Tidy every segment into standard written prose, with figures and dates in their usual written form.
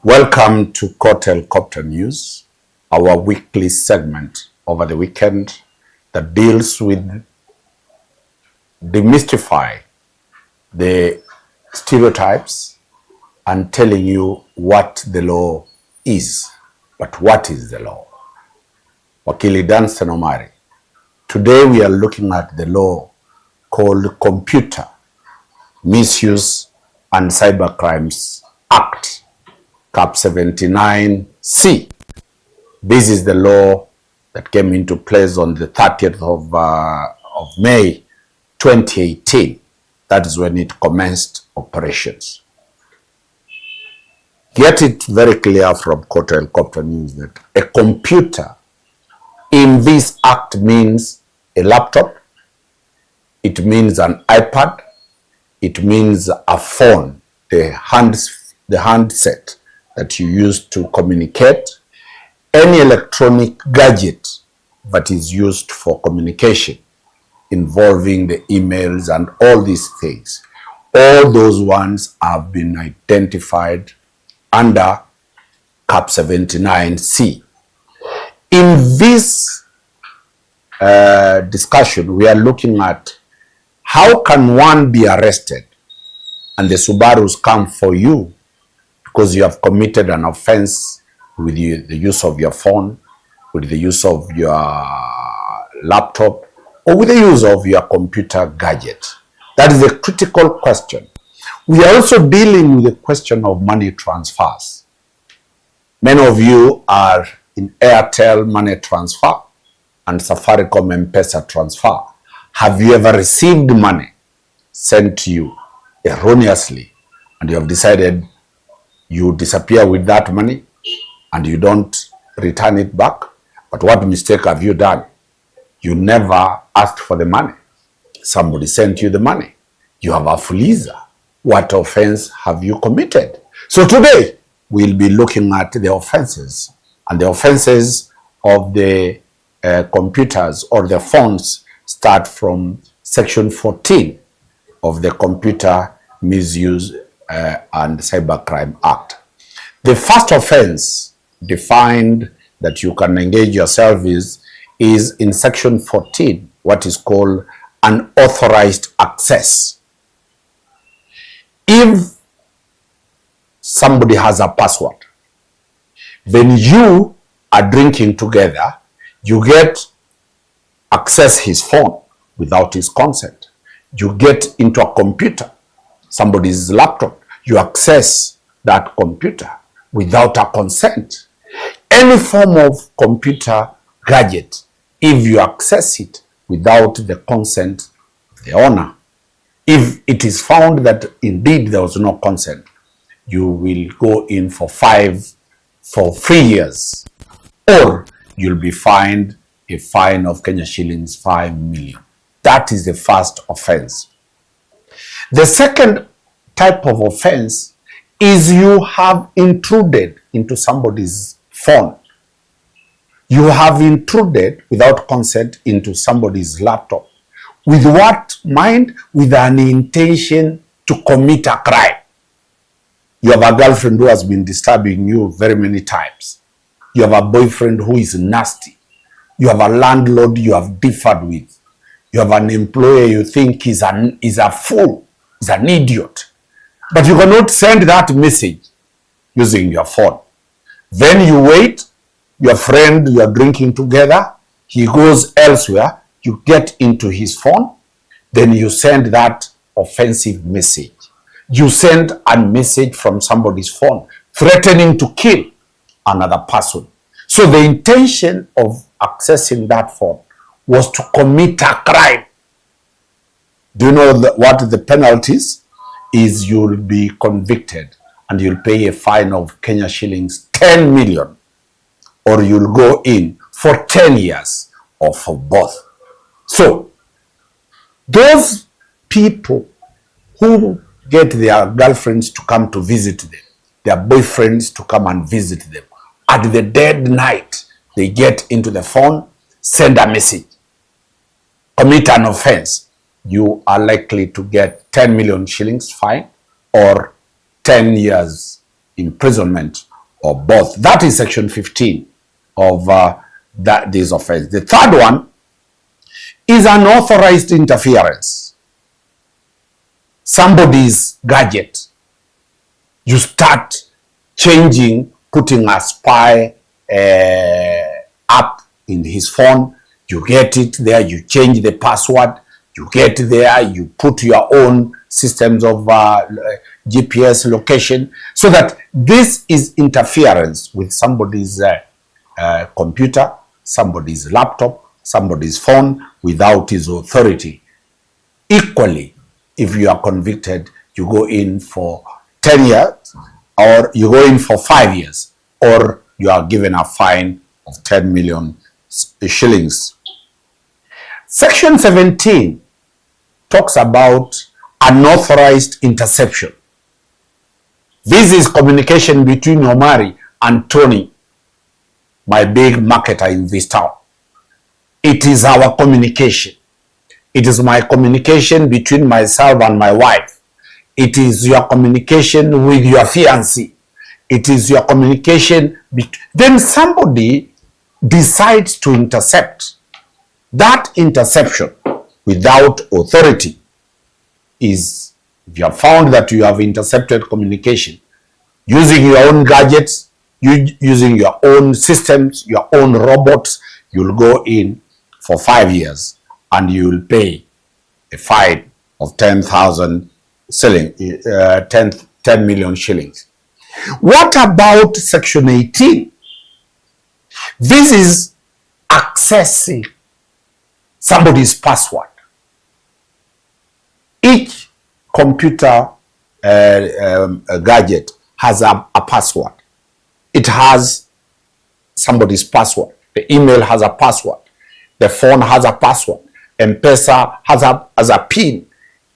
Welcome to Court Helicopter News, our weekly segment over the weekend that deals with demystify the stereotypes and telling you what the law is. But what is the law? Wakili Danstan Omari. Today we are looking at the law called Computer Misuse and Cybercrimes Act, Cap 79C. This is the law that came into place on the 30th of May 2018. That is when it commenced operations. Get it very clear from Court Helicopter News that a computer in this act means a laptop, it means an iPad, it means a phone, the handset that you use to communicate, any electronic gadget that is used for communication involving the emails and all these things. All those ones have been identified under Cap 79C. In this discussion, we are looking at how can one be arrested and the Subarus come for you because you have committed an offense with the use of your phone, with the use of your laptop, or with the use of your computer gadget. That is a critical question. We are also dealing with the question of money transfers. Many of you are in Airtel money transfer and Safaricom M-Pesa transfer. Have you ever received money sent to you erroneously and you have decided you disappear with that money and you don't return it back? But what mistake have you done? You never asked for the money. Somebody sent you the money. You have a fuliza. What offense have you committed? So today we'll be looking at the offenses, and the offenses of the computers or the phones start from Section 14 of the Computer Misuse and Cybercrime Act. The first offense defined that you can engage yourself is in Section 14, what is called unauthorized access. If somebody has a password, then you are drinking together, you get access his phone without his consent. You get into a computer, somebody's laptop, you access that computer without a consent. Any form of computer gadget, if you access it without the consent of the owner, if it is found that indeed there was no consent, you will go in for 3 years, or you'll be fined a fine of Kenya shillings 5 million. That is the first offense. The second type of offense is you have intruded into somebody's phone. You have intruded without consent into somebody's laptop. With what mind? With an intention to commit a crime. You have a girlfriend who has been disturbing you very many times. You have a boyfriend who is nasty. You have a landlord you have differed with. You have an employer you think is a fool, is an idiot. But you cannot send that message using your phone. Then you wait, your friend, you are drinking together, he goes elsewhere, you get into his phone, then you send that offensive message. You send a message from somebody's phone threatening to kill another person. So the intention of accessing that phone was to commit a crime. Do you know what the penalties is? You'll be convicted and you'll pay a fine of Kenya shillings 10 million, or you'll go in for 10 years, or for both. So those people who get their girlfriends to come to visit them, their boyfriends to come and visit them, at the dead night, they get into the phone, send a message, commit an offense, you are likely to get 10 million shillings fine or 10 years imprisonment or both. That is section 15 of this offense. The third one is unauthorized interference. Somebody's gadget. You start changing, putting a spy app in his phone. You get it there, you change the password, you get there, you put your own systems of GPS location, so that this is interference with somebody's computer, somebody's laptop, somebody's phone without his authority. Equally, if you are convicted, you go in for 10 years, or you go in for 5 years, or you are given a fine of 10 million shillings. Section 17 talks about unauthorized interception. This is communication between Omari and Tony, my big marketer in this town. It is our communication. It is my communication between myself and my wife. It is your communication with your fiancé. It is your communication. Then somebody decides to intercept. That interception without authority is, if you have found that you have intercepted communication using your own gadgets, using your own systems, your own robots, you'll go in for 5 years and you will pay a fine of 10,000 shillings, 10 million shillings. What about section 18? This is accessing somebody's password. Each computer gadget has a password. It has somebody's password. The email has a password. The phone has a password. M-Pesa has a PIN.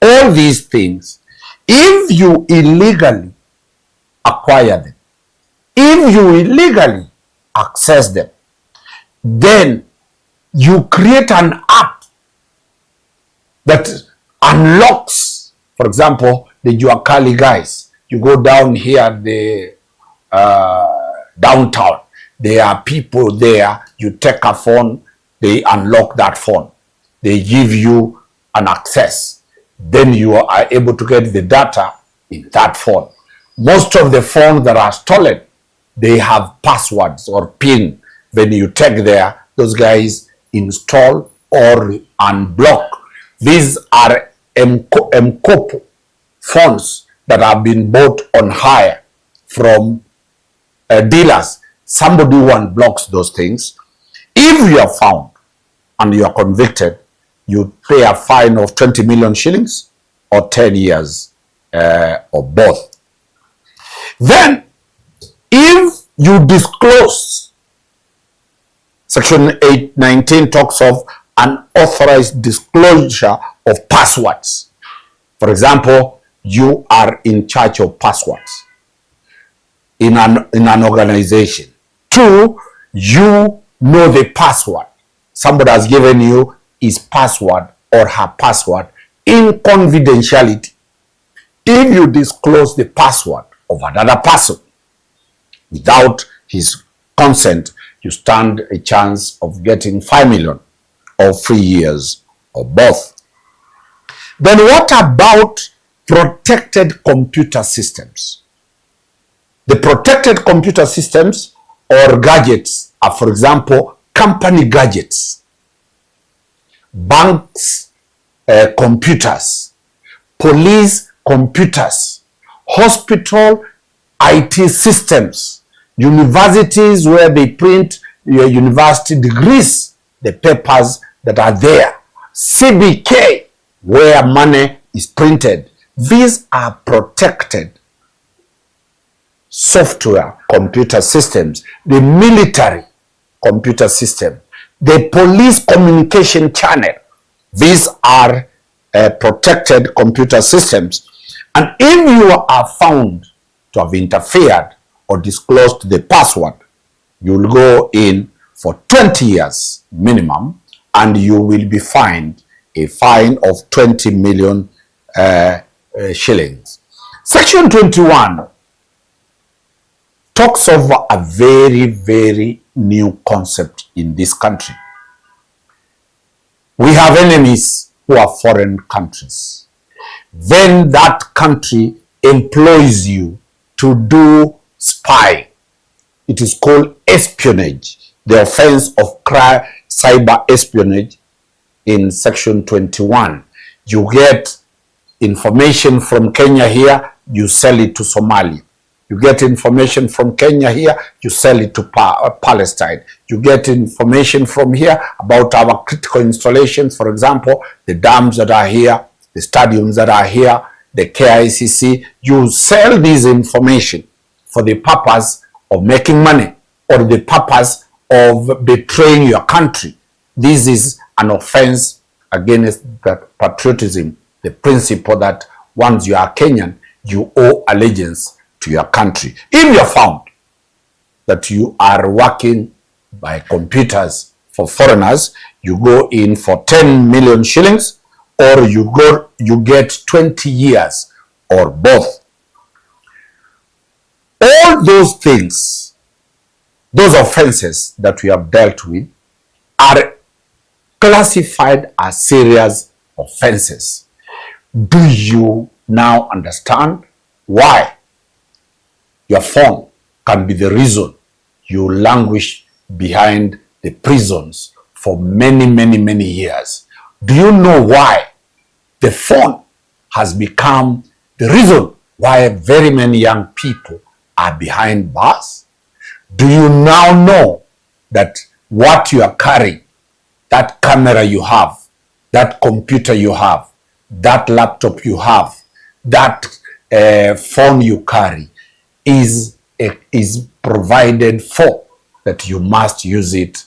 All these things, if you illegally acquire them, if you illegally access them, then you create an app that unlocks, for example, the Juakali guys. You go down here, the downtown, there are people there, you take a phone, they unlock that phone. They give you an access. Then you are able to get the data in that phone. Most of the phones that are stolen, they have passwords or PIN. When you take there, those guys install or unblock. These are M-Kopo phones that have been bought on hire from dealers. Somebody who unblocks those things. If you are found and you are convicted, you pay a fine of 20 million shillings or 10 years or both. Then, if you disclose, Section 819 talks of unauthorized disclosure of passwords. For example, you are in charge of passwords in an organization. 2, you know the password. Somebody has given you his password or her password in confidentiality. If you disclose the password of another person without his consent, you stand a chance of getting 5 million or 3 years or both. Then what about protected computer systems? The protected computer systems or gadgets are, for example, company gadgets, banks computers, police computers, hospital IT systems, universities where they print your university degrees, the papers that are there, CBK where money is printed. These are protected software computer systems, the military computer system, the police communication channel. These are protected computer systems. And if you are found to have interfered or disclosed the password, you will go in for 20 years minimum, and you will be fined a fine of 20 million shillings. Section 21 talks of a very, very new concept in this country. We have enemies who are foreign countries. Then that country employs you to do spy. It is called espionage, the offense of cyber espionage in section 21. You get information from Kenya here, you sell it to Somalia. You get information from Kenya here, you sell it to Palestine. You get information from here about our critical installations, for example, the dams that are here, the stadiums that are here, the KICC. You sell this information for the purpose of making money or the purpose of betraying your country. This is an offense against that patriotism, the principle that once you are Kenyan, you owe allegiance to your country. If you're found that you are working by computers for foreigners, you go in for 10 million shillings or you get 20 years or both. All those things, those offenses that we have dealt with are classified as serious offenses. Do you now understand why your phone can be the reason you languish behind the prisons for many, many, many years? Do you know why the phone has become the reason why very many young people are behind bars? Do you now know that what you are carrying, that camera you have, that computer you have, that laptop you have, that phone you carry is provided for, that you must use it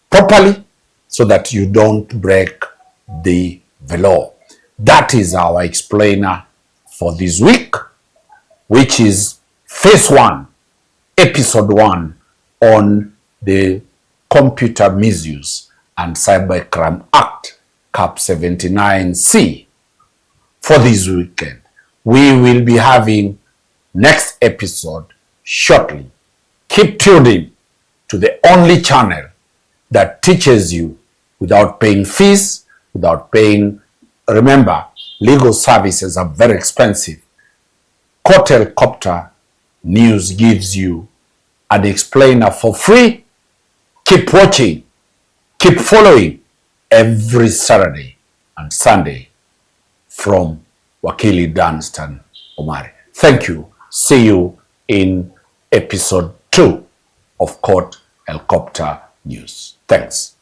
properly so that you don't break the law? That is our explainer for this week, which is phase 1, episode 1 on the Computer Misuse and Cybercrime Act, Cap 79C. For this weekend, we will be having next episode shortly. Keep tuned in to the only channel that teaches you without paying fees, without paying. Remember, legal services are very expensive. Court Helicopter News gives you an explainer for free. Keep watching, keep following every Saturday and Sunday from Wakili Danstan Omari. Thank you. See you in episode 2 of Court Helicopter News. Thanks.